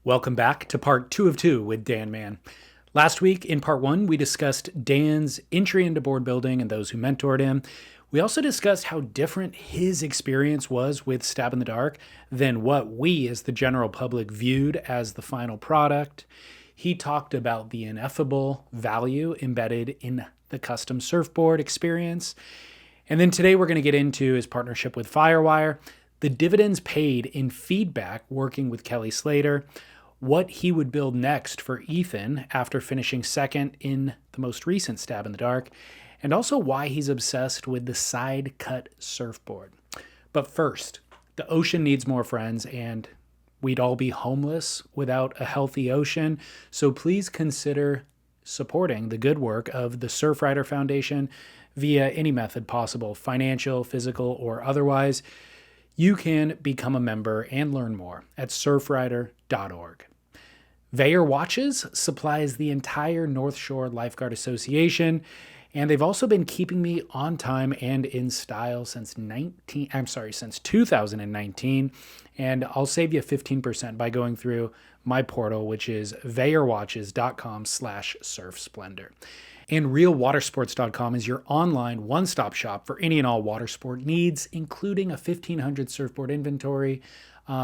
Welcome back to part two of two with Dan Mann. Last week, in part one, we discussed Dan's entry into board building and those who mentored him. We also discussed how different his experience was with Stab in the Dark than what we, as the general public, viewed as the final product. He talked about the ineffable value embedded in the custom surfboard experience. And then today, we're going to get into his partnership with Firewire, the dividends paid in feedback working with Kelly Slater, what he would build next for Ethan after finishing second in the most recent Stab in the Dark, and also why he's obsessed with the side cut surfboard. But first, the ocean needs more friends, and we'd all be homeless without a healthy ocean. So please consider supporting the good work of the Surfrider Foundation via any method possible, financial, physical, or otherwise. You can become a member and learn more at surfrider.org. Veyer Watches supplies the entire North Shore Lifeguard Association, and they've also been keeping me on time and in style since 2019. And I'll save you 15% by going through my portal, which is veyerwatches.com/surfsplendor. And realwatersports.com is your online one-stop shop for any and all water sport needs, including a 1,500 surfboard inventory,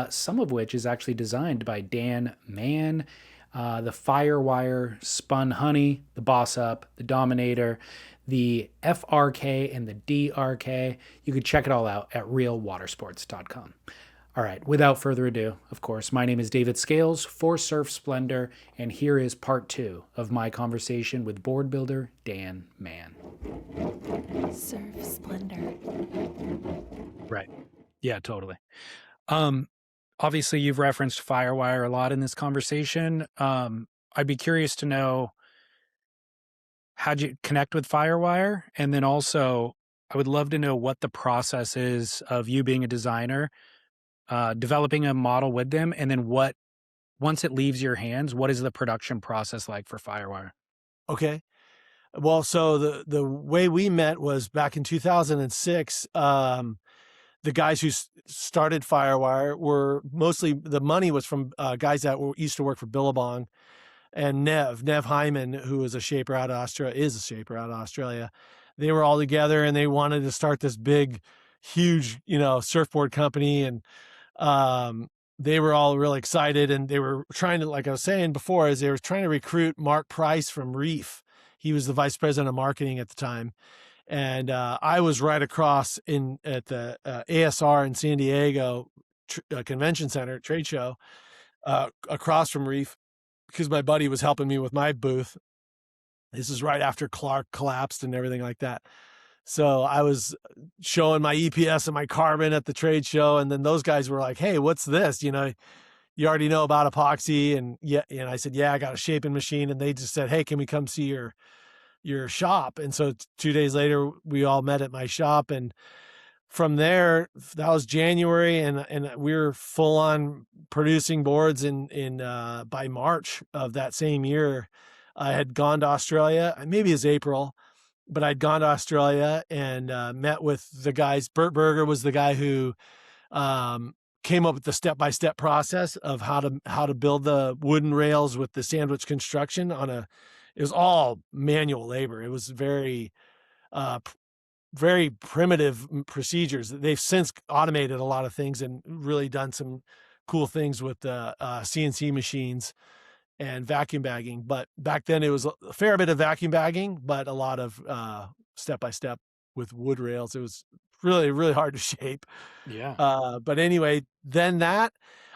some of which is actually designed by Dan Mann, the Firewire Spun Honey, the Boss Up, the Dominator, the FRK, and the DRK. You can check it all out at realwatersports.com. All right, without further ado, of course, my name is Deivid Scales for Surf Splendor, and here is part two of my conversation with board builder Dan Mann. Surf Splendor. Right. Yeah, totally. Obviously, you've referenced Firewire a lot in this conversation. I'd be curious to know, how'd you connect with Firewire? And then also, I would love to know what the process is of you being a designer, developing a model with them, and then once it leaves your hands, what is the production process like for Firewire? Okay. Well, so the way we met was back in 2006. The guys who started Firewire were mostly, the money was from guys that used to work for Billabong, and Nev Hyman, who is a shaper out of Australia. They were all together and they wanted to start this big, huge, surfboard company. And they were all really excited, and they were trying to, like I was saying before, they were trying to recruit Mark Price from Reef. He was the vice president of marketing at the time. And I was right across at the ASR in San Diego convention center, trade show, across from Reef, because my buddy was helping me with my booth. This is right after Clark collapsed and everything like that. So I was showing my EPS and my carbon at the trade show. And then those guys were like, "Hey, what's this? You already know about epoxy." And I said, "Yeah, I got a shaping machine." And they just said, "Hey, can we come see your shop?" And so 2 days later, we all met at my shop. And from there, that was January, and we were full on producing boards by March of that same year. I had gone to Australia, maybe it was April, but I'd gone to Australia and met with the guys. Bert Berger was the guy who came up with the step-by-step process of how to build the wooden rails with the sandwich construction it was all manual labor. It was very, very primitive procedures. They've since automated a lot of things and really done some cool things with the CNC machines and vacuum bagging. But back then it was a fair bit of vacuum bagging, but a lot of step-by-step with wood rails. It was really, really hard to shape. Yeah. But anyway, then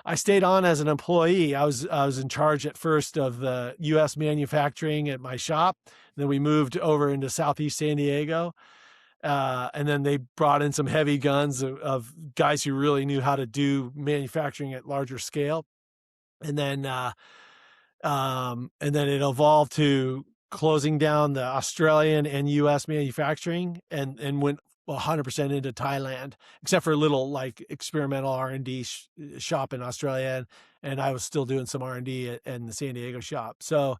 I stayed on as an employee. I was in charge at first of the U.S. manufacturing at my shop. Then we moved over into Southeast San Diego. And then they brought in some heavy guns of guys who really knew how to do manufacturing at larger scale. And then it evolved to closing down the Australian and U.S. manufacturing and went 100% into Thailand, except for a little like experimental R&D shop in Australia. And I was still doing some R&D in the San Diego shop. So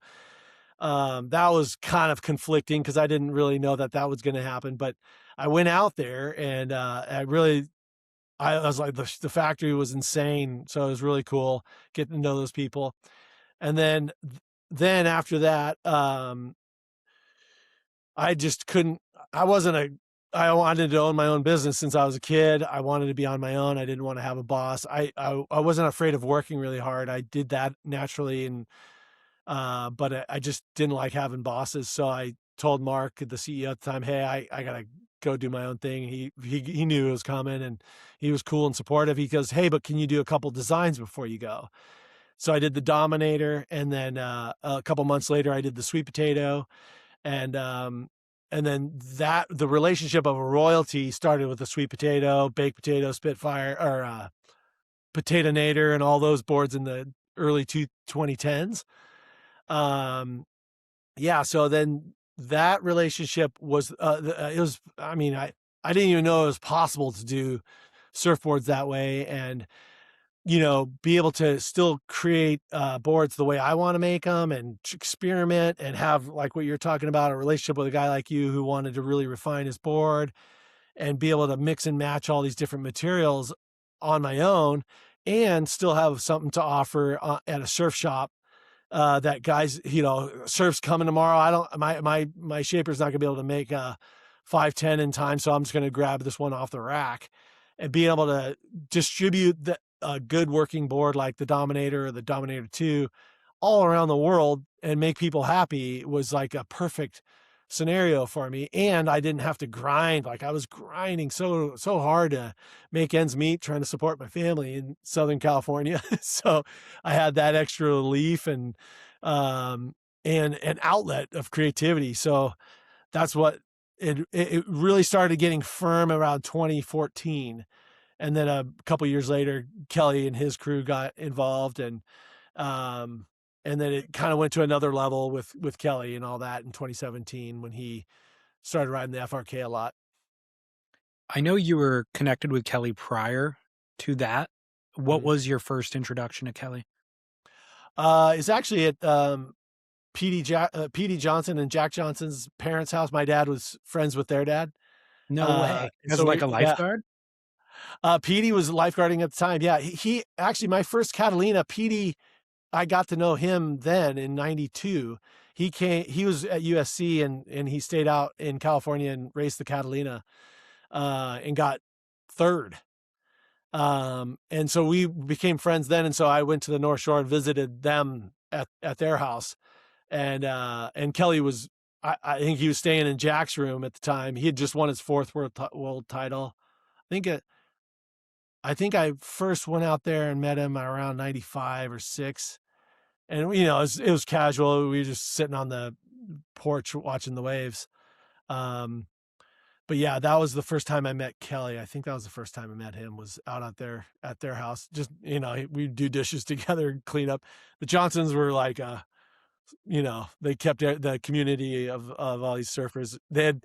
that was kind of conflicting because I didn't really know that was going to happen. But I went out there and I was like, the factory was insane. So it was really cool getting to know those people. And then after that, I just couldn't, I wasn't a, I wanted to own my own business since I was a kid. I wanted to be on my own. I didn't want to have a boss. I wasn't afraid of working really hard. I did that naturally. And, but I just didn't like having bosses. So I told Mark, the CEO at the time, hey, I gotta go do my own thing. He knew it was coming, and he was cool and supportive. He goes, hey, but can you do a couple designs before you go? So I did the Dominator, and then a couple months later, I did the Sweet Potato, and then the relationship of a royalty started with the Sweet Potato, Baked Potato, Spitfire, or Potatonator, and all those boards in the early 2010s. Yeah, so then that relationship was it was, I mean, I didn't even know it was possible to do surfboards that way, and be able to still create boards the way I want to make them, and experiment, and have, like what you're talking about, a relationship with a guy like you who wanted to really refine his board, and be able to mix and match all these different materials on my own, and still have something to offer at a surf shop. That guys, surf's coming tomorrow. I don't, my shaper's not gonna be able to make a 510 in time. So I'm just going to grab this one off the rack, and being able to distribute a good working board like the Dominator or the Dominator 2 all around the world and make people happy was like a perfect scenario for me. And I didn't have to grind. Like, I was grinding so hard to make ends meet, trying to support my family in Southern California. So I had that extra relief and an outlet of creativity. So that's what it really started getting firm around 2014. And then a couple years later, Kelly and his crew got involved, and then it kind of went to another level with Kelly and all that in 2017 when he started riding the FRK a lot. I know you were connected with Kelly prior to that. What Mhm. was your first introduction to Kelly? It's actually at PD Johnson and Jack Johnson's parents' house. My dad was friends with their dad. No way. And As so like a yeah, lifeguard? PD was lifeguarding at the time. Yeah, he actually, my first Catalina, PD, I got to know him then in 92. He was at USC, and he stayed out in California and raced the Catalina, and got third. And so we became friends then. And so I went to the North Shore and visited them at their house. And Kelly was, I think he was staying in Jack's room at the time. He had just won his fourth world title. I think I first went out there and met him around 95 or 6. And, it was casual. We were just sitting on the porch watching the waves. But yeah, that was the first time I met Kelly. I think that was the first time I met him, was out there at their house. Just, we'd do dishes together and clean up. The Johnsons were like, they kept the community of all these surfers. They had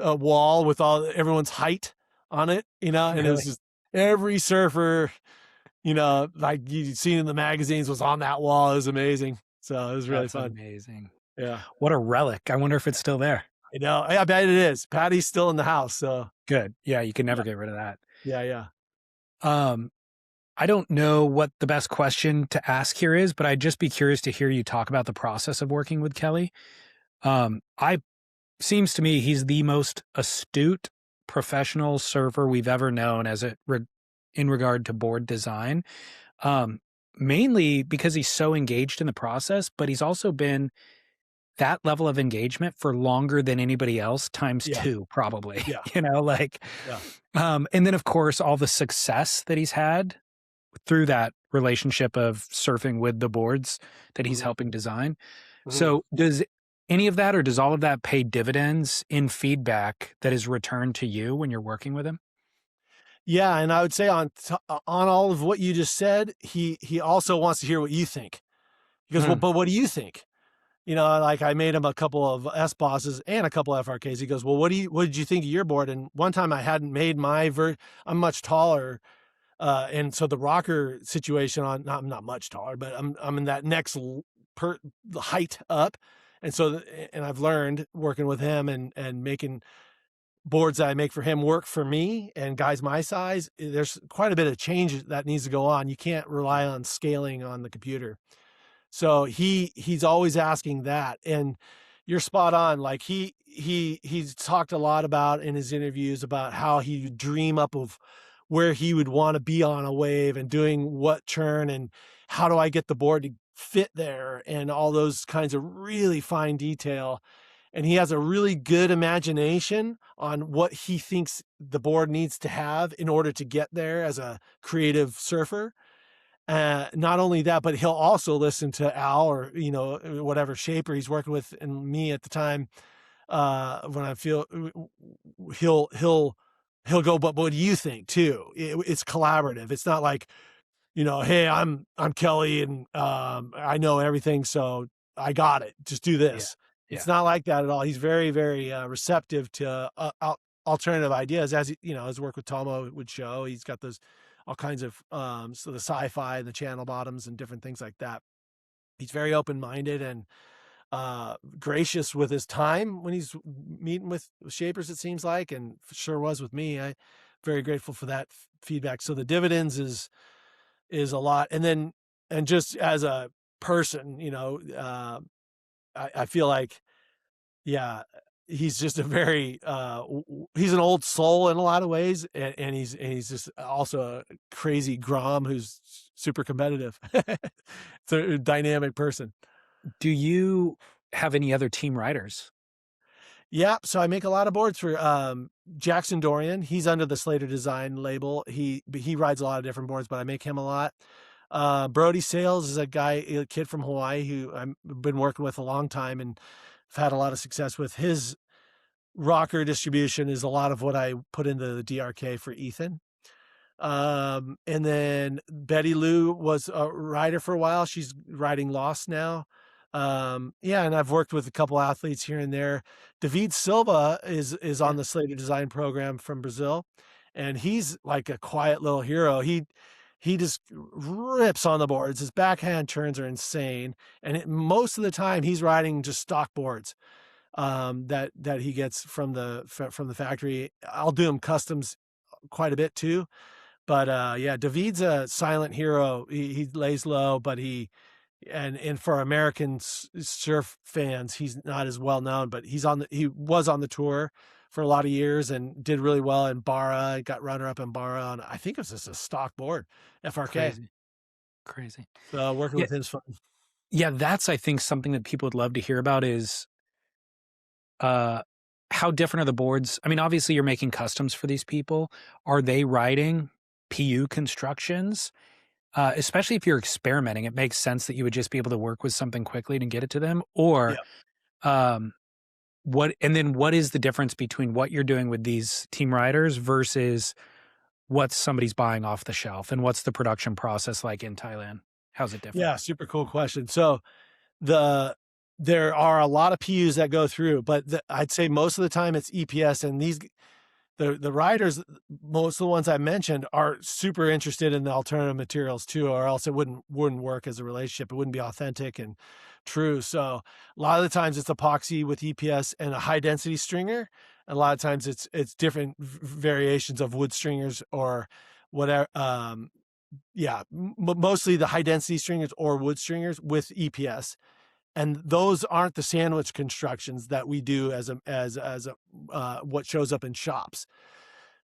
a wall with everyone's height on it, and it was Really? just every surfer, like you'd seen in the magazines, was on that wall. It was amazing. So it was really That's fun. amazing. Yeah. What a relic. I wonder if it's still there. I bet it is. Patty's still in the house. So Good. Yeah, you can never yeah, get rid of that. yeah. Um, I don't know what the best question to ask here is, but I'd just be curious to hear you talk about the process of working with Kelly. I seems to me he's the most astute professional surfer we've ever known in regard to board design. Mainly because he's so engaged in the process, but he's also been that level of engagement for longer than anybody else times Yeah. 2, probably. Yeah. Yeah. And then of course all the success that he's had through that relationship of surfing with the boards that he's Mhm. helping design. Mhm. So does any of that, or does all of that pay dividends in feedback that is returned to you when you're working with him? Yeah, and I would say on all of what you just said, he also wants to hear what you think. He goes, well, Mm. but what do you think? Like, I made him a couple of S bosses and a couple of FRKs. He goes, well, what did you think of your board? And one time I hadn't made I'm much taller. And so the rocker situation I'm not much taller, but I'm in that next height up. And so, and I've learned working with him and making boards that I make for him work for me and guys my size, there's quite a bit of change that needs to go on. You can't rely on scaling on the computer. So he's always asking that. And you're spot on. Like he's talked a lot about in his interviews about how he would dream up of where he would want to be on a wave and doing what turn and how do I get the board to fit there and all those kinds of really fine detail. And he has a really good imagination on what he thinks the board needs to have in order to get there as a creative surfer. Not only that, but he'll also listen to Al or, whatever shaper he's working with and me at the time. When I feel he'll go, but what do you think too? It's collaborative. It's not like, hey, I'm Kelly and I know everything, so I got it. Just do this. Yeah. It's not like that at all. He's very, very receptive to alternative ideas, as his work with Tomo would show. He's got those all kinds of so the sci-fi and the channel bottoms and different things like that. He's very open-minded and gracious with his time when he's meeting with shapers, it seems like, and sure was with me. I'm very grateful for that feedback. So the dividends is a lot. And just as a person, I feel like, yeah, he's just a very he's an old soul in a lot of ways, and he's just also a crazy grom who's super competitive. It's a dynamic person. Do you have any other team riders? Yeah, so I make a lot of boards for Jackson Dorian. He's under the Slater Design label. He rides a lot of different boards, but I make him a lot. Brody Sales is a kid from Hawaii who I've been working with a long time and I've had a lot of success with. His rocker distribution is a lot of what I put into the DRK for Ethan. And then Betty Lou was a rider for a while. She's riding Lost now. And I've worked with a couple athletes here and there. Deivid Silva is on the Slater Design program from Brazil, and he's like a quiet little hero. He just rips on the boards. His backhand turns are insane, and most of the time he's riding just stock boards that he gets from the factory. I'll do him customs quite a bit too, but David's a silent hero. He lays low, but and for American surf fans, he's not as well known, but he was on the tour for a lot of years and did really well in Barra, got runner up in Barra on, I think it was just a stock board, FRK. Crazy. So working with him is fun. Yeah, that's, I think, something that people would love to hear about is how different are the boards? I mean, obviously you're making customs for these people. Are they riding PU constructions? Especially if you're experimenting, it makes sense that you would just be able to work with something quickly and get it to them. Or what is the difference between what you're doing with these team riders versus what somebody's buying off the shelf, and what's the production process like in Thailand? How's it different? Yeah, super cool question. So there are a lot of PUs that go through, but I'd say most of the time it's EPS, and the riders, most of the ones I mentioned, are super interested in the alternative materials too, or else it wouldn't work as a relationship. It wouldn't be authentic and true. So a lot of the times it's epoxy with EPS and a high density stringer. A lot of times it's different variations of wood stringers or whatever. Mostly the high density stringers or wood stringers with EPS. And those aren't the sandwich constructions that we do as what shows up in shops.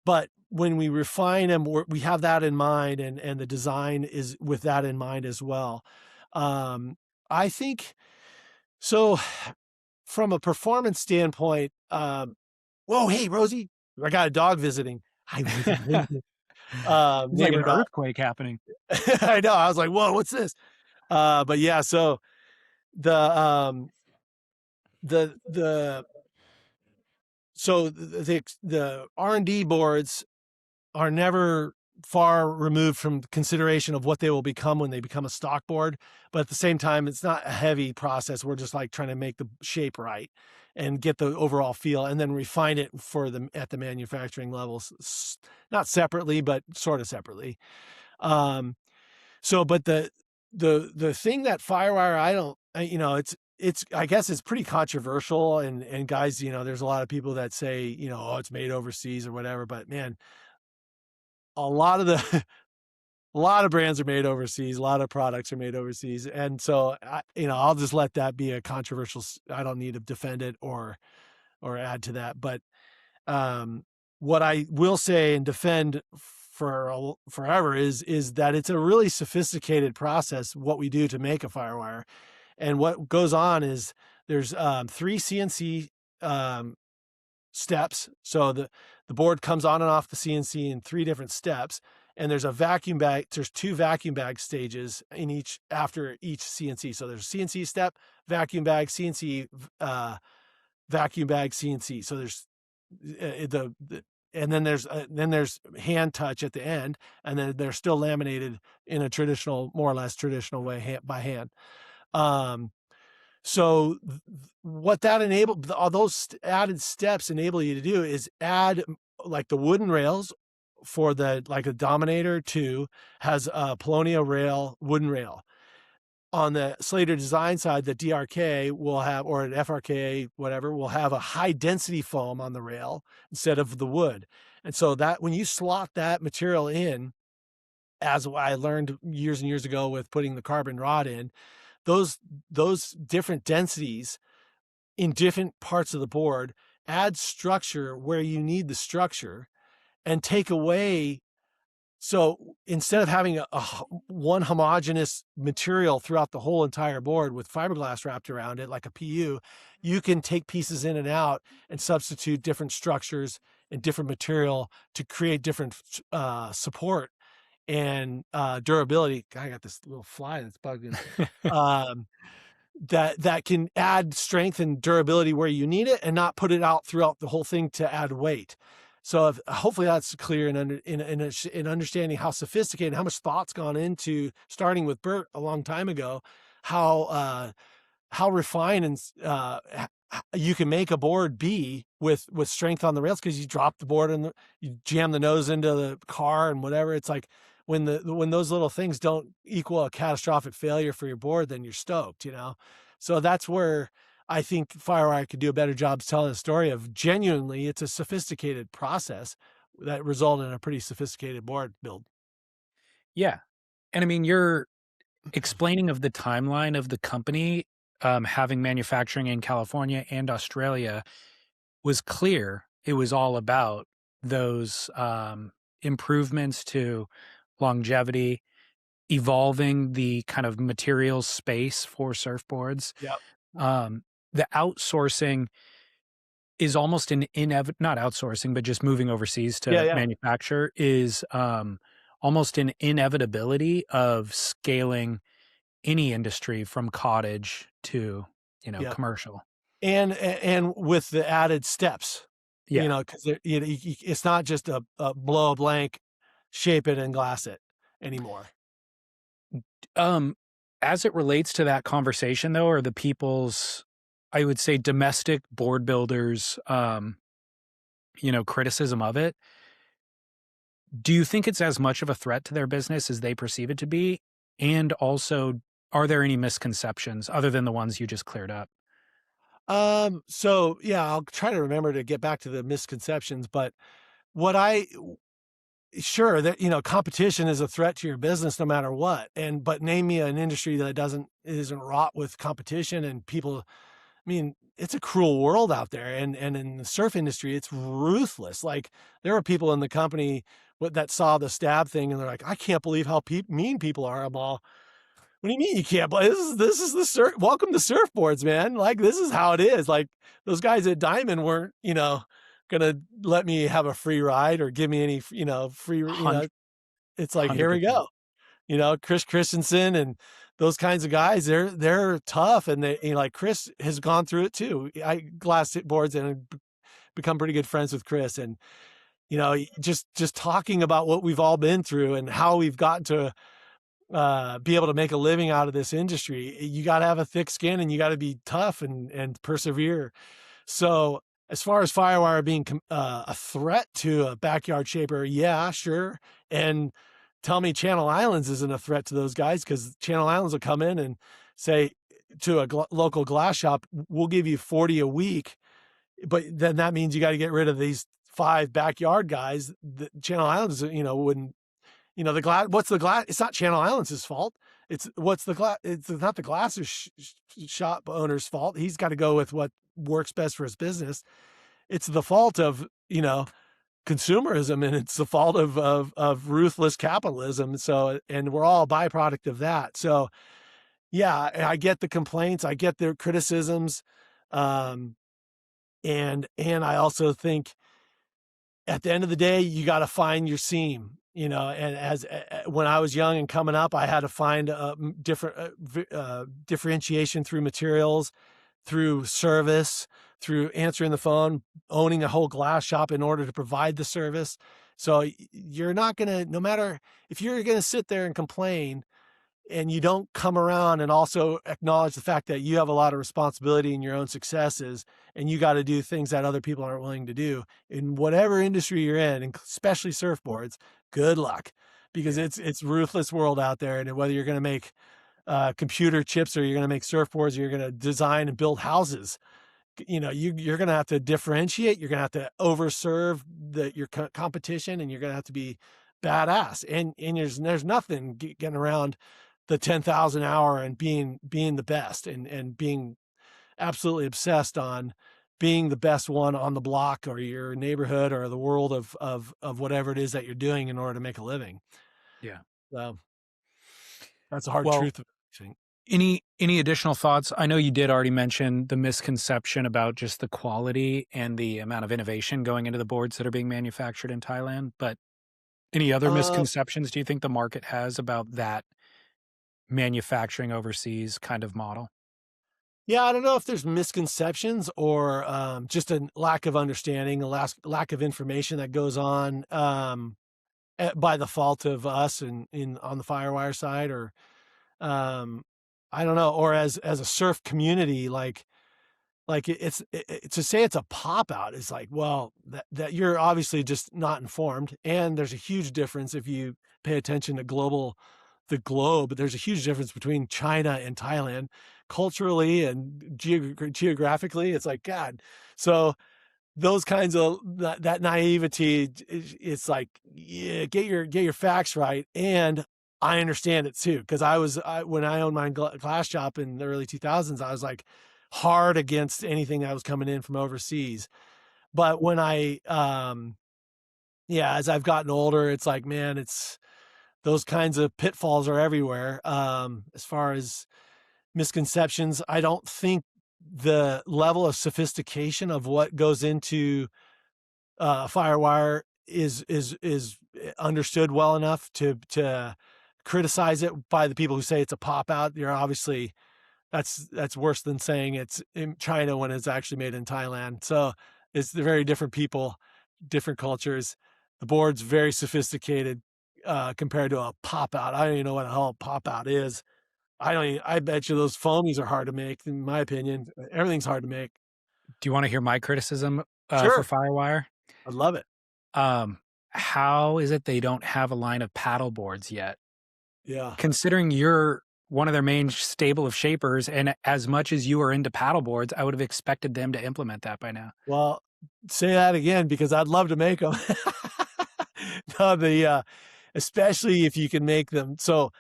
But when we refine them, we have that in mind, and the design is with that in mind as well. I think so. From a performance standpoint, whoa, hey Rosie, I got a dog visiting. There's like an earthquake happening. I know. I was like, whoa, what's this? But yeah, so the R&D boards are never far removed from consideration of what they will become when they become a stock board, but at the same time it's not a heavy process. We're just like trying to make the shape right and get the overall feel, and then refine it at the manufacturing levels, not separately but sort of separately. But the thing that Firewire, I guess it's pretty controversial, and guys, there's a lot of people that say, oh, it's made overseas or whatever, but man, a lot of the a lot of brands are made overseas, a lot of products are made overseas, and so I'll just let that be a controversial. I don't need to defend it or add to that, but what I will say and defend for forever is that it's a really sophisticated process what we do to make a Firewire. And what goes on is there's 3 CNC steps. So the board comes on and off the CNC in 3 different steps, and there's a vacuum bag. There's 2 vacuum bag stages after each CNC. So there's a CNC step, vacuum bag, CNC, vacuum bag, CNC. So there's and then there's hand touch at the end, and then they're still laminated in a more or less traditional way, by hand. So what that all those added steps enable you to do is add like the wooden rails for like a Dominator 2 has a Polonia rail, wooden rail. On the Slater design side, the DRK will have, or an FRK, whatever, will have a high density foam on the rail instead of the wood. And so that when you slot that material in, as I learned years and years ago with putting the carbon rod in, those different densities in different parts of the board add structure where you need the structure and take away. So instead of having one homogeneous material throughout the whole entire board with fiberglass wrapped around it like a PU, you can take pieces in and out and substitute different structures and different material to create different support and durability. I got this little fly that's bugged in. That can add strength and durability where you need it and not put it out throughout the whole thing to add weight. So hopefully that's clear in understanding how sophisticated, how much thought's gone into starting with Bert a long time ago, how refined and you can make a board be with strength on the rails, because you drop the board and you jam the nose into the car and whatever. It's like when those little things don't equal a catastrophic failure for your board, then you're stoked, So that's where I think Firewire could do a better job telling a story of genuinely, it's a sophisticated process that resulted in a pretty sophisticated board build. Yeah. And I mean, you're explaining of the timeline of the company having manufacturing in California and Australia was clear. It was all about those improvements to longevity, evolving the kind of materials space for surfboards. Yep. The outsourcing is almost not outsourcing, but just moving overseas to manufacture is almost an inevitability of scaling any industry from cottage to, commercial. And with the added steps, because it's not just a blow a blank, shape it and glass it anymore. As it relates to that conversation though, or the people's, I would say, domestic board builders, criticism of it, do you think it's as much of a threat to their business as they perceive it to be? And also, are there any misconceptions other than the ones you just cleared up? So yeah, I'll try to remember to get back to the misconceptions, but sure that, competition is a threat to your business no matter what. But name me an industry that isn't wrought with competition and people. I mean, it's a cruel world out there. And in the surf industry, it's ruthless. Like there were people in the company that saw the stab thing and they're like, I can't believe how mean people are. I'm all, what do you mean you can't? This is the surf. Welcome to Surfboards, man. Like, this is how it is. Like those guys at Diamond weren't, gonna let me have a free ride or give me any, free, it's like, 100%. Here we go. Chris Christensen and those kinds of guys, they're tough. And they, like Chris has gone through it too. I glass boards and become pretty good friends with Chris. And, just talking about what we've all been through and how we've gotten to be able to make a living out of this industry. You got to have a thick skin and you got to be tough and persevere. So as far as Firewire being a threat to a backyard shaper, yeah, sure. And tell me Channel Islands isn't a threat to those guys, because Channel Islands will come in and say, to a local glass shop, we'll give you 40 a week, but then that means you got to get rid of these 5 backyard guys. The Channel Islands, wouldn't, the glass, what's the glass? It's not Channel Islands' fault. It's what's the glass? It's not the glass shop owner's fault. He's got to go with what works best for his business. It's the fault of, consumerism, and it's the fault of ruthless capitalism. So, and we're all a byproduct of that. So yeah, I get the complaints, I get their criticisms. And I also think at the end of the day, you got to find your seam, and as when I was young and coming up, I had to find a different differentiation through materials, through service, through answering the phone, owning a whole glass shop in order to provide the service. So you're not going to, no matter if you're going to sit there and complain and you don't come around and also acknowledge the fact that you have a lot of responsibility in your own successes, and you got to do things that other people aren't willing to do in whatever industry you're in, and especially surfboards, good luck, because it's ruthless world out there. And whether you're going to make computer chips, or you're going to make surfboards, or you're going to design and build houses, you're going to have to differentiate. You're going to have to overserve your competition, and you're going to have to be badass. And there's nothing getting around the 10,000 hour and being the best, and being absolutely obsessed on being the best one on the block, or your neighborhood, or the world of whatever it is that you're doing in order to make a living. Yeah. So that's a hard truth of everything. Any additional thoughts? I know you did already mention the misconception about just the quality and the amount of innovation going into the boards that are being manufactured in Thailand, but any other misconceptions do you think the market has about that manufacturing overseas kind of model? Yeah, I don't know if there's misconceptions, or just a lack of understanding, a lack of information that goes on by the fault of us and on the Firewire side, or I don't know, or as a surf community, like it's to say it's a pop out is like, well, that you're obviously just not informed. And there's a huge difference if you pay attention to the globe. There's a huge difference between China and Thailand, culturally and geographically. It's like, God. So those kinds of that naivety, it's like, yeah, get your facts right. And I understand it too, because when I owned my glass shop in the early 2000s, I was like hard against anything that was coming in from overseas. But when as I've gotten older, it's like, man, it's those kinds of pitfalls are everywhere. As far as misconceptions, I don't think the level of sophistication of what goes into Firewire is understood well enough to criticize it by the people who say it's a pop out. You're obviously, that's worse than saying it's in China when it's actually made in Thailand. So it's the very different people, different cultures. The board's very sophisticated compared to a pop out. I don't even know what the hell a pop out is. I bet you those foamies are hard to make, in my opinion. Everything's hard to make. Do you want to hear my criticism Sure. for Firewire? I'd love it. How is it they don't have a line of paddle boards yet? Yeah. Considering you're one of their main stable of shapers, and as much as you are into paddle boards, I would have expected them to implement that by now. Well, say that again, because I'd love to make them. No, especially if you can make them. So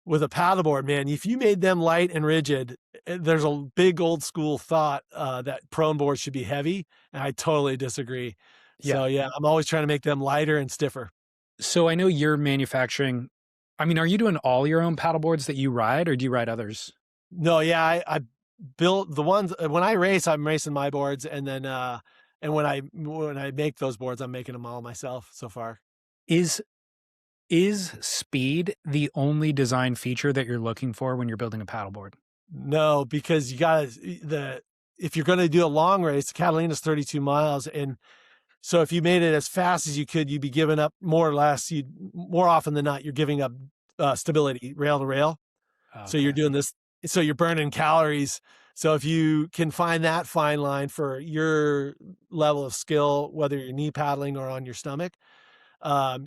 with a paddleboard, man, if you made them light and rigid, there's a big old school thought that prone boards should be heavy, and I totally disagree. Yeah. So yeah, I'm always trying to make them lighter and stiffer. So I know you're manufacturing. I mean, are you doing all your own paddle boards that you ride, or do you ride others? No, yeah, I built the ones when I race, I'm racing my boards, and then and when I make those boards, I'm making them all myself so far. Is speed the only design feature that you're looking for when you're building a paddleboard? No, because you got if you're going to do a long race, Catalina's 32 miles. And so if you made it as fast as you could, you'd be giving up more or less. More often than not, you're giving up stability rail to rail. Okay. So you're doing this. So you're burning calories. So if you can find that fine line for your level of skill, whether you're knee paddling or on your stomach,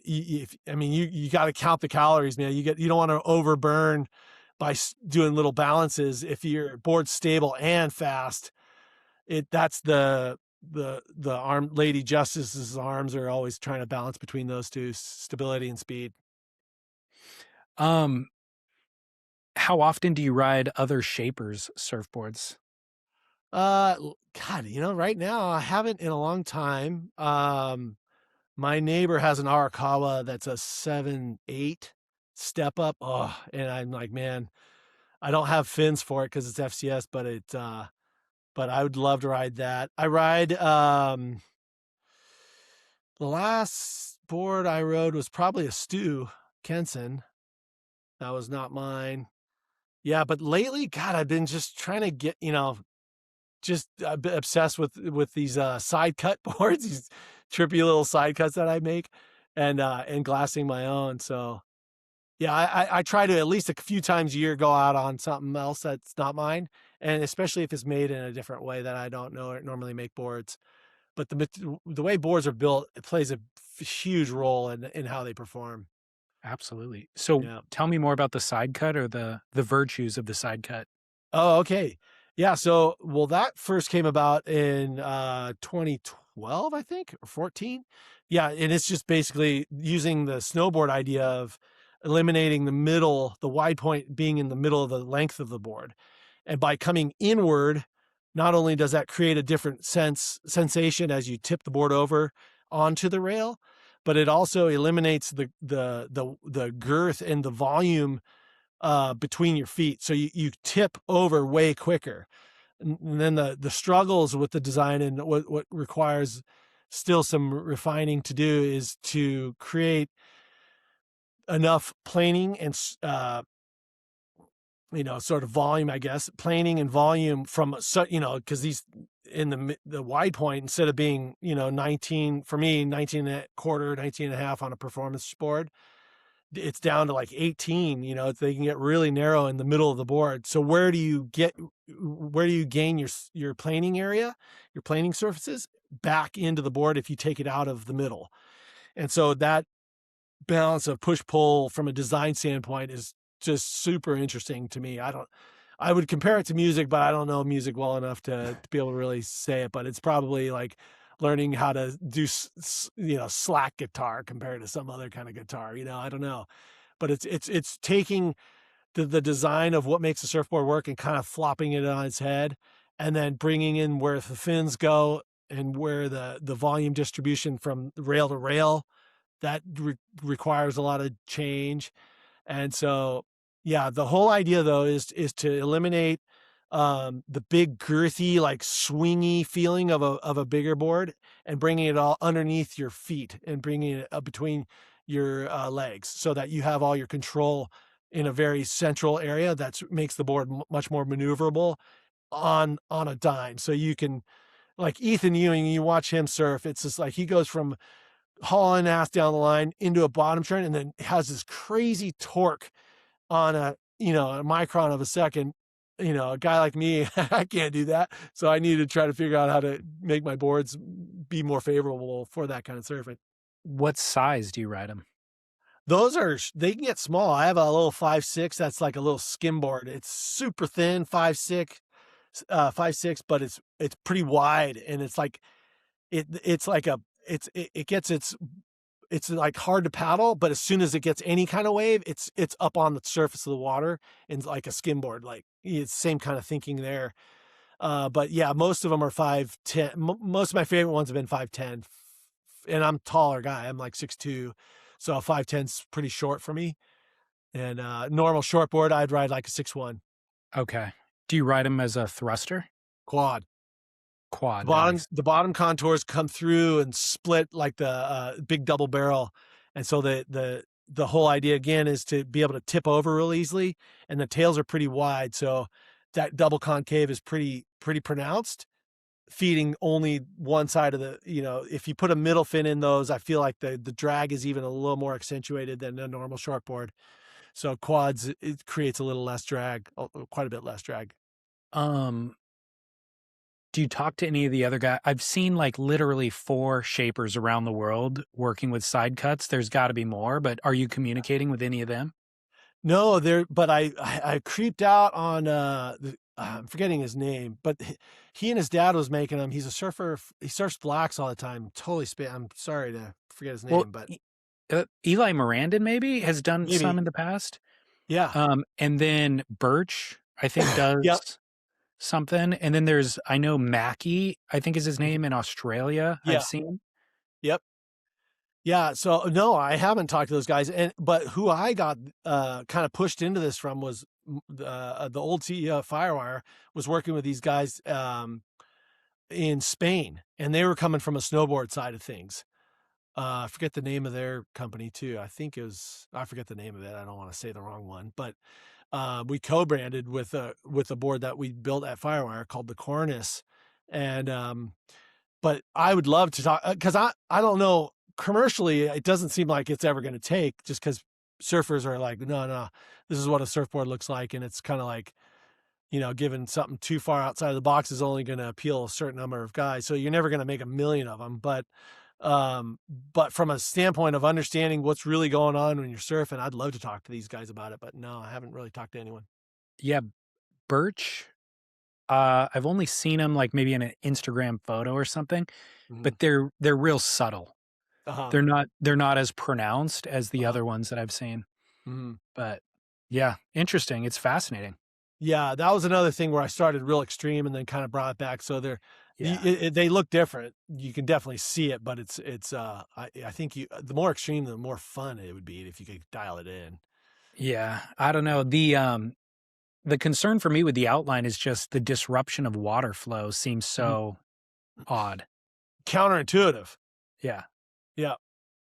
you got to count the calories, man. You don't want to overburn by doing little balances. If your board's stable and fast, that's the arm. Lady Justice's arms are always trying to balance between those two, stability and speed. How often do you ride other shapers' surfboards? God, right now I haven't in a long time. My neighbor has an Arakawa that's a 7/8 step up. Oh, and I'm like, man, I don't have fins for it because it's FCS, but I would love to ride that. I ride, the last board I rode was probably a Stu Kenson. That was not mine. Yeah, but lately, God, I've been just trying to get, just a bit obsessed with these side cut boards, these trippy little side cuts that I make, and glassing my own. So yeah, I try to at least a few times a year go out on something else that's not mine, and especially if it's made in a different way that I don't know or normally make boards. But the way boards are built, it plays a huge role in how they perform. Absolutely. So Yeah. tell me more about the side cut or the virtues of the side cut. Oh, okay. Yeah. So, well, that first came about in 2012, I think, or 14. Yeah. And it's just basically using the snowboard idea of eliminating the wide point being in the middle of the length of the board. And by coming inward, not only does that create a different sensation as you tip the board over onto the rail, but it also eliminates the girth and the volume between your feet. So you tip over way quicker. And then the struggles with the design and what requires still some refining to do is to create enough planing and sort of volume, I guess, planing and volume from because these in the wide point, instead of being 19 for me, 19 and a quarter, 19 and a half on a performance board, it's down to like 18. They can get really narrow in the middle of the board. So where do you gain your planing area, your planing surfaces back into the board if you take it out of the middle? And so that balance of push pull from a design standpoint is just super interesting to me. I would compare it to music, but I don't know music well enough to be able to really say it, but it's probably like learning how to do, slack guitar compared to some other kind of guitar, I don't know, but it's taking the design of what makes a surfboard work and kind of flopping it on its head and then bringing in where the fins go and where the volume distribution from rail to rail that requires a lot of change. And so, yeah, the whole idea though is to eliminate the big girthy, like swingy feeling of a bigger board and bringing it all underneath your feet and bringing it up between your legs so that you have all your control in a very central area that makes the board much more maneuverable on a dime. So you can, like Ethan Ewing, you watch him surf, it's just like he goes from hauling ass down the line into a bottom turn and then has this crazy torque on a micron of a second. A guy like me, I can't do that. So I need to try to figure out how to make my boards be more favorable for that kind of surfing. What size do you ride them? They can get small. I have a little 5.6. That's like a little skim board. It's super thin, 5.6, 5.6, but it's pretty wide. And it's like, it's like it's like hard to paddle, but as soon as it gets any kind of wave, it's up on the surface of the water and like a skimboard. Like it's same kind of thinking there. But yeah, most of them are 5'10". Most of my favorite ones have been 5'10", and I'm a taller guy. I'm like 6'2", so 5'10's pretty short for me. And normal shortboard, I'd ride like a 6'1". Okay. Do you ride them as a thruster? Quad. Quad. The bottom contours come through and split like the big double barrel, and so the whole idea again is to be able to tip over real easily, and the tails are pretty wide, so that double concave is pretty pronounced, feeding only one side of the. If you put a middle fin in those, I feel like the drag is even a little more accentuated than a normal shortboard. So quads, it creates a little less drag, quite a bit less drag. Do you talk to any of the other guys? I've seen like literally 4 shapers around the world working with side cuts. There's got to be more, but are you communicating with any of them? No, but I creeped out on I'm forgetting his name, but he and his dad was making them. He's a surfer. He surfs blacks all the time. Totally I'm sorry to forget his Well, name, but Eli Mirandon maybe has done some maybe. in the past. Yeah. And then Birch, I think, Yep. does something. And then I know Mackie, I think is his name in Australia. I've Yeah. seen. Yep. Yeah. So no, I haven't talked to those guys. But who I got kind of pushed into this from was the old CEO of Firewire was working with these guys in Spain, and they were coming from a snowboard side of things. I forget the name of their company too. I think I forget the name of it. I don't want to say the wrong one, but we co-branded with a board that we built at Firewire called the Cornice. And but I would love to talk because I don't know, commercially it doesn't seem like it's ever going to take, just because surfers are like, no, this is what a surfboard looks like, and it's kind of like, given something too far outside of the box is only going to appeal a certain number of guys, so you're never going to make a million of them. But from a standpoint of understanding what's really going on when you're surfing, I'd love to talk to these guys about it, but no, I haven't really talked to anyone. Yeah, Birch. I've only seen him like maybe in an Instagram photo or something, but they're real subtle. Uh-huh. They're not as pronounced as the Uh-huh. other ones that I've seen. Mm-hmm. But yeah, interesting. It's fascinating. Yeah, that was another thing where I started real extreme and then kind of brought it back. So they look different. You can definitely see it, but I think the more extreme, the more fun it would be if you could dial it in. Yeah, I don't know. The concern for me with the outline is just the disruption of water flow seems so odd. Counterintuitive. Yeah. Yeah.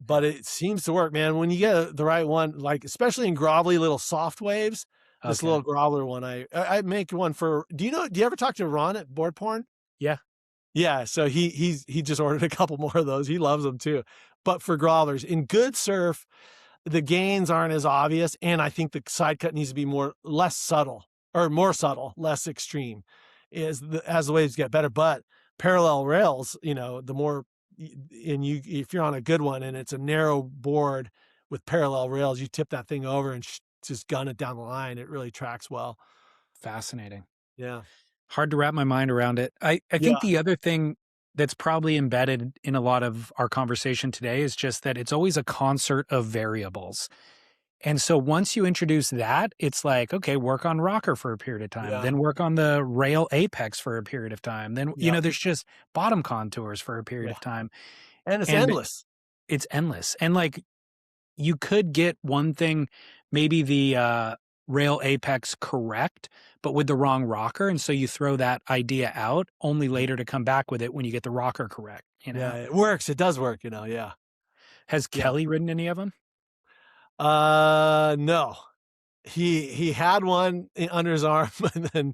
But it seems to work, man. When you get the right one, like especially in grovelly little soft waves, this little groveler one, I make one for, do you ever talk to Ron at Board Porn? Yeah. Yeah. So he just ordered a couple more of those. He loves them too. But for grovelers in good surf, the gains aren't as obvious. And I think the side cut needs to be more subtle, less extreme as the waves get better. But parallel rails, the more, if you're on a good one and it's a narrow board with parallel rails, you tip that thing over and just gun it down the line. It really tracks well. Fascinating. Yeah. Hard to wrap my mind around it. I think the other thing that's probably embedded in a lot of our conversation today is just that it's always a concert of variables. And so once you introduce that, it's like, okay, work on rocker for a period of time, then work on the rail apex for a period of time. Then, there's just bottom contours for a period of time. And it's endless. It's endless. And like, you could get one thing, maybe the rail apex correct, but with the wrong rocker. And so you throw that idea out only later to come back with it when you get the rocker correct. Yeah, it works. It does work, yeah. Has Kelly ridden any of them? No. He had one under his arm, and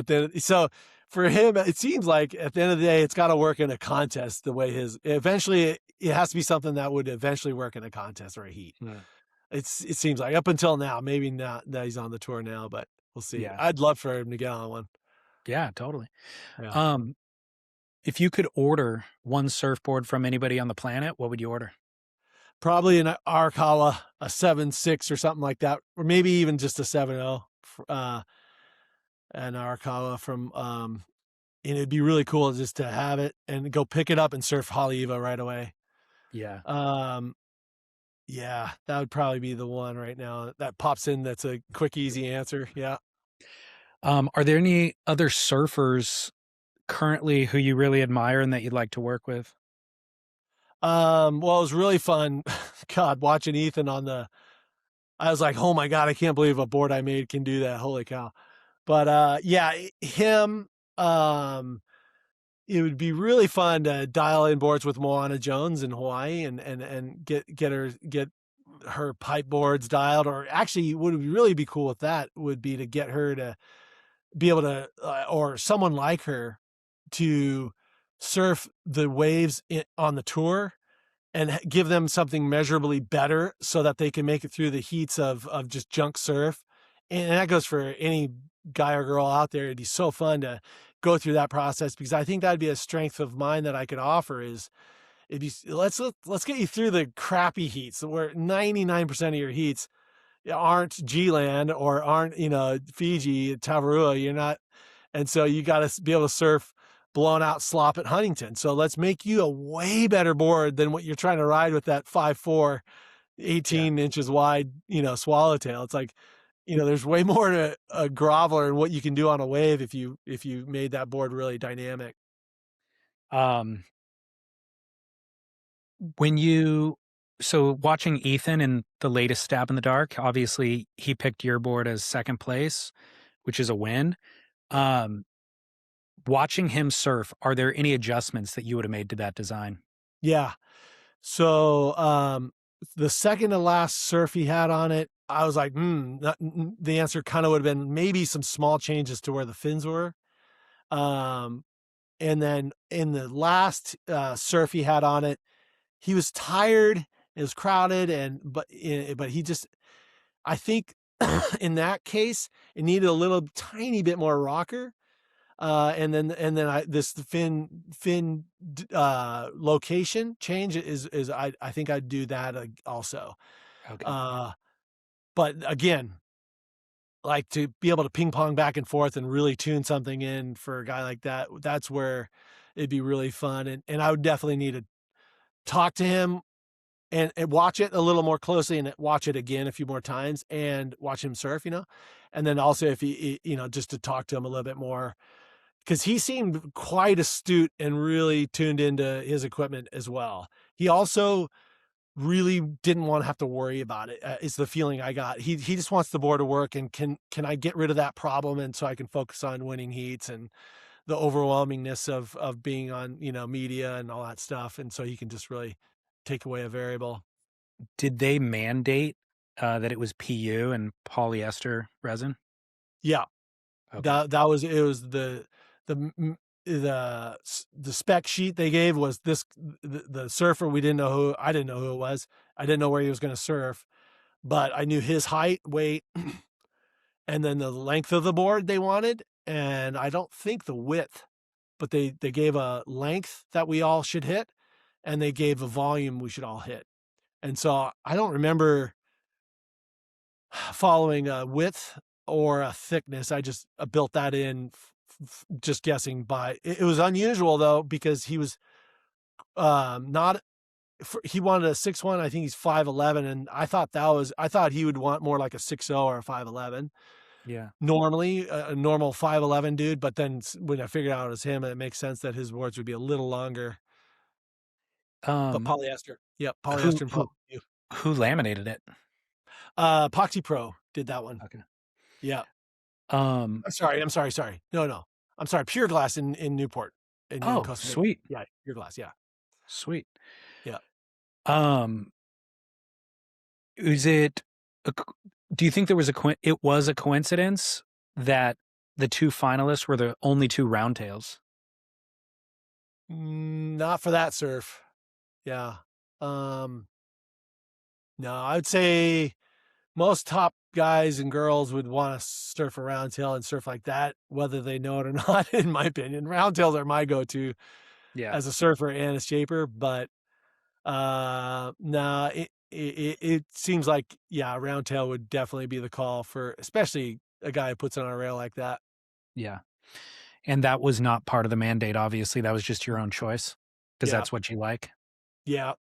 then so for him, it seems like at the end of the day, it's got to work in a contest the way eventually it has to be something that would eventually work in a contest or a heat. Yeah. It seems like up until now, maybe not that he's on the tour now, but we'll see. Yeah. I'd love for him to get on one. Yeah, totally. Yeah. If you could order one surfboard from anybody on the planet, what would you order? Probably an Arakawa, a 7.6 or something like that, or maybe even just a 7.0. An Arakawa from, and it'd be really cool just to have it and go pick it up and surf Haleiwa right away. Yeah. Yeah, that would probably be the one right now that pops in. That's a quick, easy answer. Yeah. Are there any other surfers currently who you really admire and that you'd like to work with? Well, it was really fun. God, watching Ethan I was like, oh my God, I can't believe a board I made can do that. Holy cow. But, yeah, him, it would be really fun to dial in boards with Moana Jones in Hawaii and get her pipe boards dialed. Or actually, what would really be cool with that would be to get her to be able to, or someone like her to surf the waves on the tour and give them something measurably better so that they can make it through the heats of just junk surf. And that goes for any guy or girl out there. It'd be so fun to go through that process, because I think that'd be a strength of mine that I could offer is let's get you through the crappy heats where 99% of your heats, aren't G-Land or aren't, Fiji, Tavarua. You're not. And so you got to be able to surf blown out slop at Huntington. So let's make you a way better board than what you're trying to ride with that 5'4", Yeah. 18 inches wide, swallowtail. It's like, there's way more to a groveler and what you can do on a wave if you made that board really dynamic. Um, when you so watching Ethan in the latest Stab in the Dark, obviously he picked your board as second place, which is a win. Um, watching him surf, are there any adjustments that you would have made to that design? Yeah. So the second to last surf he had on it, I was like, the answer kind of would have been maybe some small changes to where the fins were. And then in the last surf he had on it, he was tired. It was crowded, but he just, I think, in that case, it needed a little tiny bit more rocker. And then this fin location change is I think I'd do that also. Okay. But again, like to be able to ping pong back and forth and really tune something in for a guy like that, that's where it'd be really fun. And I would definitely need to talk to him and watch it a little more closely and watch it again a few more times and watch him surf, and then also if he, just to talk to him a little bit more, because he seemed quite astute and really tuned into his equipment as well. He also really didn't want to have to worry about it. Is the feeling I got. He just wants the board to work, and can I get rid of that problem, and so I can focus on winning heats and the overwhelmingness of being on media and all that stuff, and so he can just really take away a variable. Did they mandate that it was PU and polyester resin? Yeah, Okay. that was it. Was the spec sheet they gave was this, the surfer. I didn't know who it was. I didn't know where he was going to surf, but I knew his height, weight, and then the length of the board they wanted. And I don't think the width, but they gave a length that we all should hit, and they gave a volume we should all hit. And so I don't remember following a width or a thickness. I just built that in, just guessing by. It was unusual though, because he was not. He wanted a 6'1". I think he's 5'11", and I thought he would want more like a 6'0" or a 5'11". Yeah. Normally, a normal 5'11" dude, but then when I figured out it was him, it makes sense that his boards would be a little longer. But polyester, yep, polyester and poly. Who laminated it? Epoxy Pro did that one. Okay. Yeah. I'm sorry. No. I'm sorry. Pure Glass in Newport. In Costa Rica. Sweet. Yeah, Pure Glass. Yeah. Sweet. Yeah. Is it? Do you think there was it was a coincidence that the two finalists were the only two roundtails? Not for that surf. Yeah. No, I would say most top guys and girls would want to surf a roundtail and surf like that, whether they know it or not. In my opinion, roundtails are my go-to, as a surfer and a shaper. But no, it seems like roundtail would definitely be the call for, especially a guy who puts it on a rail like that. Yeah, and that was not part of the mandate. Obviously, that was just your own choice because that's what you like. Yeah.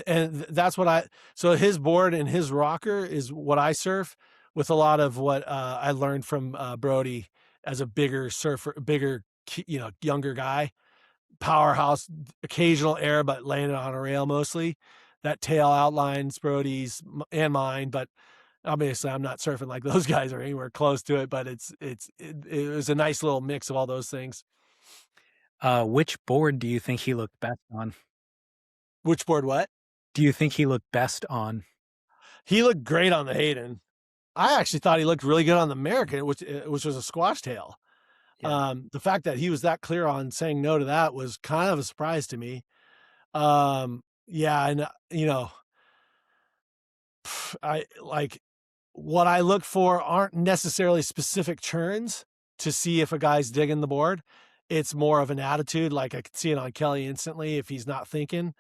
And that's what so his board and his rocker is what I surf, with a lot of what I learned from Brody as a bigger surfer, younger guy, powerhouse, occasional air, but laying it on a rail mostly. That tail outlines Brody's and mine, but obviously I'm not surfing like those guys or anywhere close to it, but it was a nice little mix of all those things. Which board do you think he looked best on? Which board what? Do you think he looked best on? He looked great on the Hayden. I actually thought he looked really good on the American, which was a squash tail. Yeah. The fact that he was that clear on saying no to that was kind of a surprise to me. Yeah, and I like what I look for aren't necessarily specific turns to see if a guy's digging the board. It's more of an attitude. Like I could see it on Kelly instantly if he's not thinking,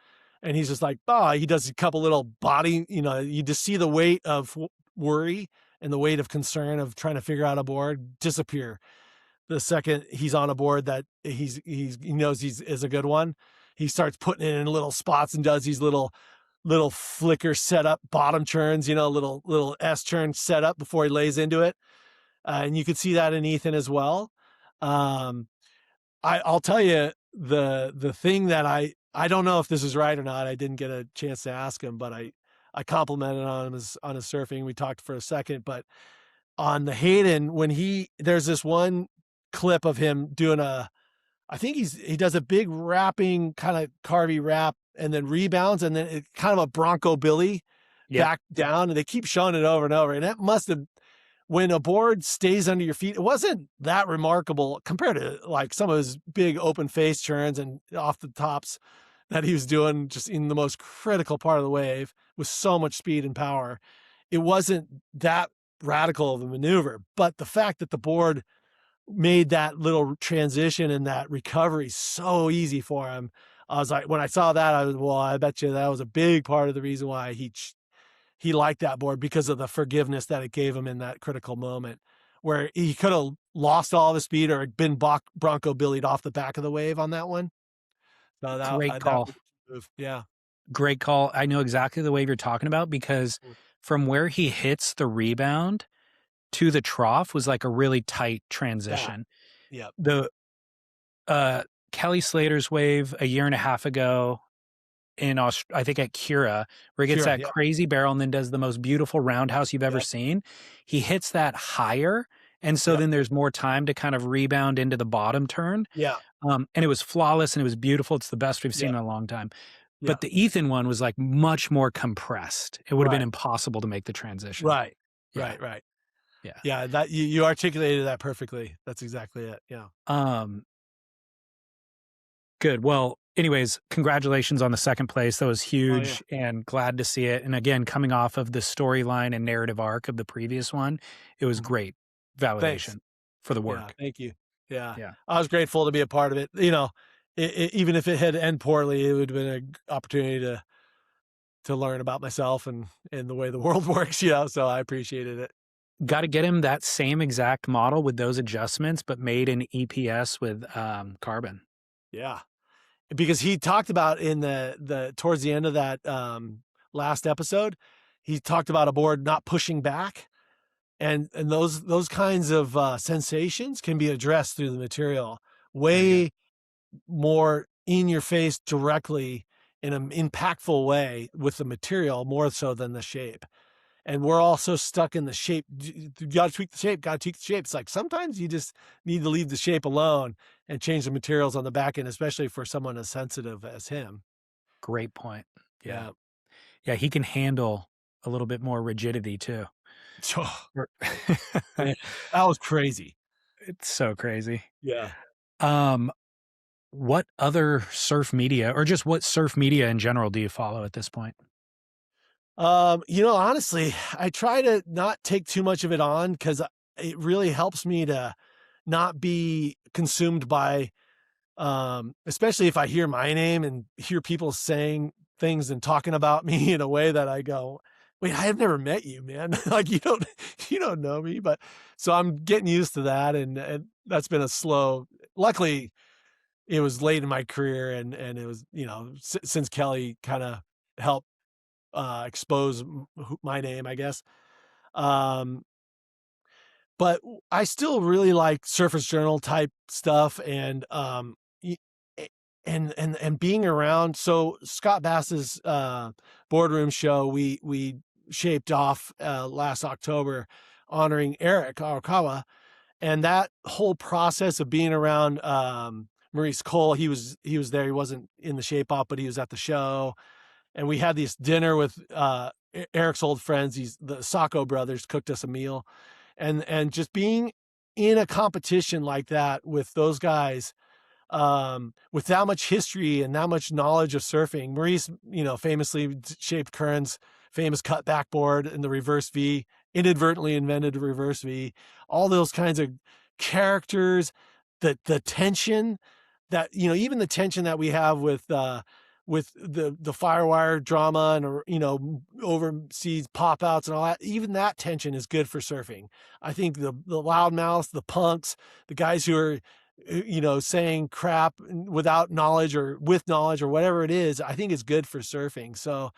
and he's just like, he does a couple little body, you just see the weight of worry and the weight of concern of trying to figure out a board disappear the second he's on a board that he knows is a good one. He starts putting it in little spots and does these little flicker setup bottom turns, little S turn setup before he lays into it. And you could see that in Ethan as well. I'll tell you the thing that I don't know if this is right or not. I didn't get a chance to ask him, but I complimented on his surfing. We talked for a second, but on the Hayden, there's this one clip of him doing I think he does a big wrapping kind of carvy wrap and then rebounds and then it kind of a Bronco Billy back down, and they keep showing it over and over. And that must have, when a board stays under your feet, it wasn't that remarkable compared to like some of his big open face turns and off the tops that he was doing just in the most critical part of the wave with so much speed and power. It wasn't that radical of a maneuver, but the fact that the board made that little transition and that recovery so easy for him, I was like, when I saw that, I bet you that was a big part of the reason why he liked that board, because of the forgiveness that it gave him in that critical moment where he could have lost all of his speed or been Bronco Billied off the back of the wave on that one. So Great call. Yeah. Great call. I know exactly the wave you're talking about, because from where he hits the rebound to the trough was like a really tight transition. Yeah. The Kelly Slater's wave a year and a half ago in I think at Cura, where he gets that crazy barrel and then does the most beautiful roundhouse you've ever seen. He hits that higher, and so then there's more time to kind of rebound into the bottom turn. Yeah. And it was flawless and it was beautiful. It's the best we've seen in a long time. But the Ethan one was like much more compressed. It would have been impossible to make the transition. Right. Yeah. Right. Yeah. Yeah. That you articulated that perfectly. That's exactly it. Yeah. Good. Well, anyways, congratulations on the second place. That was huge and glad to see it. And again, coming off of the storyline and narrative arc of the previous one, it was great validation for the work. Yeah, thank you. Yeah. Yeah. I was grateful to be a part of it. Even if it had ended poorly, it would have been an opportunity to learn about myself and the way the world works, so I appreciated it. Got to get him that same exact model with those adjustments, but made in EPS with carbon. Yeah. Because he talked about in the towards the end of that last episode, he talked about a board not pushing back. And those kinds of sensations can be addressed through the material way more in your face directly in an impactful way with the material more so than the shape. And we're all so stuck in the shape. You got to tweak the shape, It's like sometimes you just need to leave the shape alone and change the materials on the back end, especially for someone as sensitive as him. Great point. Yeah. Yeah. He can handle a little bit more rigidity too. That was crazy. It's so crazy. Yeah. What other surf media, or just what surf media in general, do you follow at this point? Honestly, I try to not take too much of it on because it really helps me to not be consumed by, especially if I hear my name and hear people saying things and talking about me in a way that I go, wait, I have never met you, man. Like you don't know me, but so I'm getting used to that. And that's been luckily it was late in my career and it was, since Kelly kind of helped expose my name, I guess. But I still really like Surface Journal type stuff and being around. So Scott Bass's boardroom show, we shaped off last October honoring Arakawa, and that whole process of being around Maurice Cole, he was there. He wasn't in the shape off, but he was at the show. And we had this dinner with Eric's old friends. The Sacco brothers cooked us a meal, and just being in a competition like that with those guys, with that much history and that much knowledge of surfing. Maurice, famously shaped Curran's famous cut backboard and the reverse V, inadvertently invented a reverse V. All those kinds of characters, the tension that even the tension that we have with with the Firewire drama and, you know, overseas pop outs and all that, even that tension is good for surfing. I think the loudmouths, the punks, the guys who are, you know, saying crap without knowledge or with knowledge or whatever it is, I think is good for surfing. So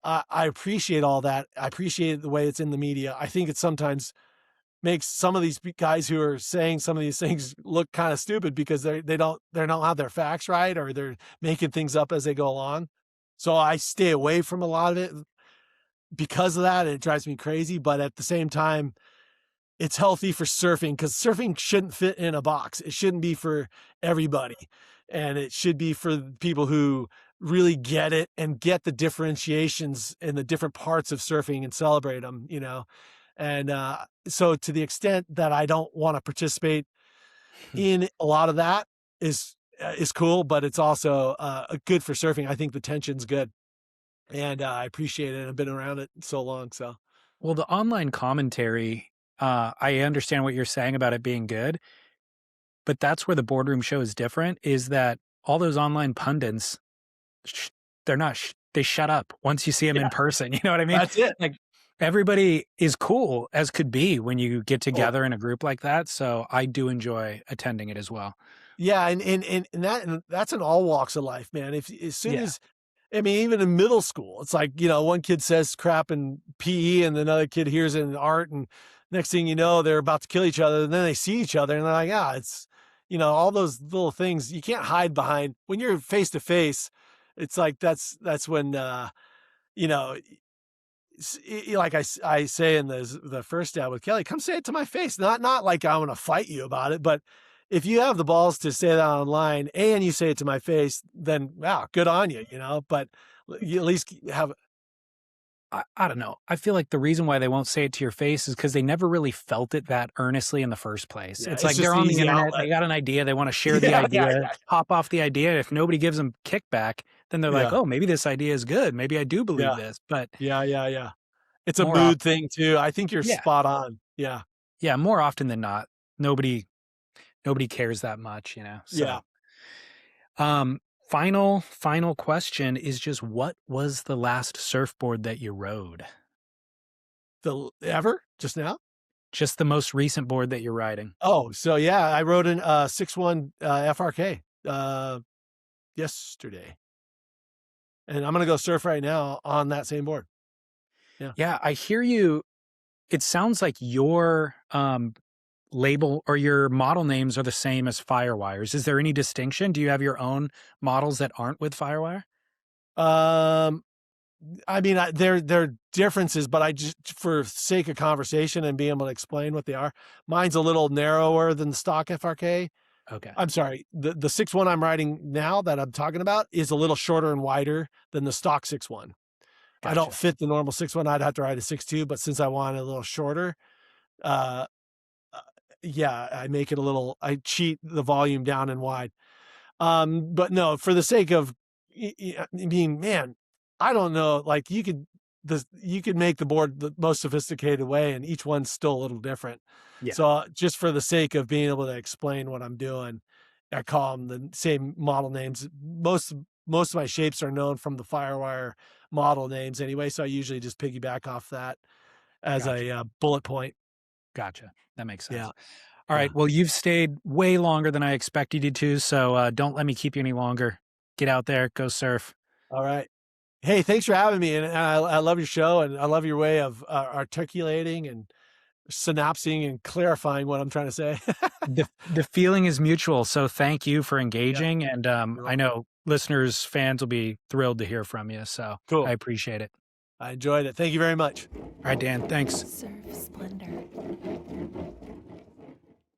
I appreciate all that. I appreciate the way it's in the media. I think it sometimes makes some of these guys who are saying some of these things look kind of stupid because they don't have their facts right, or they're making things up as they go along. So I stay away from a lot of it because of that. It drives me crazy, but at the same time, it's healthy for surfing, because surfing shouldn't fit in a box. It shouldn't be for everybody, and it should be for people who really get it and get the differentiations in the different parts of surfing and celebrate them, you know. And so to the extent that I don't want to participate in a lot of that is cool, but it's also good for surfing. I think the tension's good, and I appreciate it. I've been around it so long. So, Well, the online commentary, I understand what you're saying about it being good, but that's where the boardroom show is different, is that all those online pundits, they shut up once you see them in person. You know what I mean? that's it. Like, everybody is cool as could be when you get together in a group like that. So I do enjoy attending it as well. Yeah, and that's in all walks of life, man. If as soon as, I mean, even in middle school, it's like, you know, one kid says crap in PE and another kid hears it in art, and next thing you know, they're about to kill each other, and then they see each other and they're like, it's, you know, all those little things you can't hide behind when you're face to face. It's like that's when you know, like I say in the first stab with Kelly, come say it to my face. Not like I'm going to fight you about it, but if you have the balls to say that online and you say it to my face, then wow, good on you, you know, but you at least have. I don't know. I feel like the reason why they won't say it to your face is because they never really felt it that earnestly in the first place. Yeah, it's like they're on the internet, they got an idea, they want to share the idea, hop off the idea. If nobody gives them kickback, then they're like, oh, maybe this idea is good. Maybe I do believe this. But yeah. It's a mood thing too. I think you're spot on. Yeah. Yeah. More often than not, nobody cares that much, you know? So, final question is just, what was the last surfboard that you rode? Just now? Just the most recent board that you're riding. Oh, so yeah, I rode an 6'1" FRK yesterday, and I'm gonna go surf right now on that same board. Yeah, I hear you. It sounds like your label or your model names are the same as Firewire's. Is there any distinction? Do you have your own models that aren't with Firewire? I mean, there are differences, but I just, for sake of conversation and being able to explain what they are, mine's a little narrower than the stock FRK. Okay. I'm sorry. The 6'1" I'm riding now that I'm talking about is a little shorter and wider than the stock 6'1". Gotcha. I don't fit the normal 6'1". I'd have to ride a 6'2", but since I want it a little shorter, I make it I cheat the volume down and wide. But no, for the sake of, I mean, man, I don't know, like you could make the board the most sophisticated way, and each one's still a little different. Yeah. So just for the sake of being able to explain what I'm doing, I call them the same model names. Most of my shapes are known from the Firewire model names anyway, so I usually just piggyback off that as a bullet point. Gotcha. That makes sense. Yeah. All right. Well, you've stayed way longer than I expected you to, so don't let me keep you any longer. Get out there, go surf. All right. Hey, thanks for having me. And I love your show, and I love your way of articulating and synapsing and clarifying what I'm trying to say. The feeling is mutual. So thank you for engaging. Yeah. And I know listeners, fans will be thrilled to hear from you. So cool. I appreciate it. I enjoyed it. Thank you very much. All right, Dan. Thanks. Surf Splendor.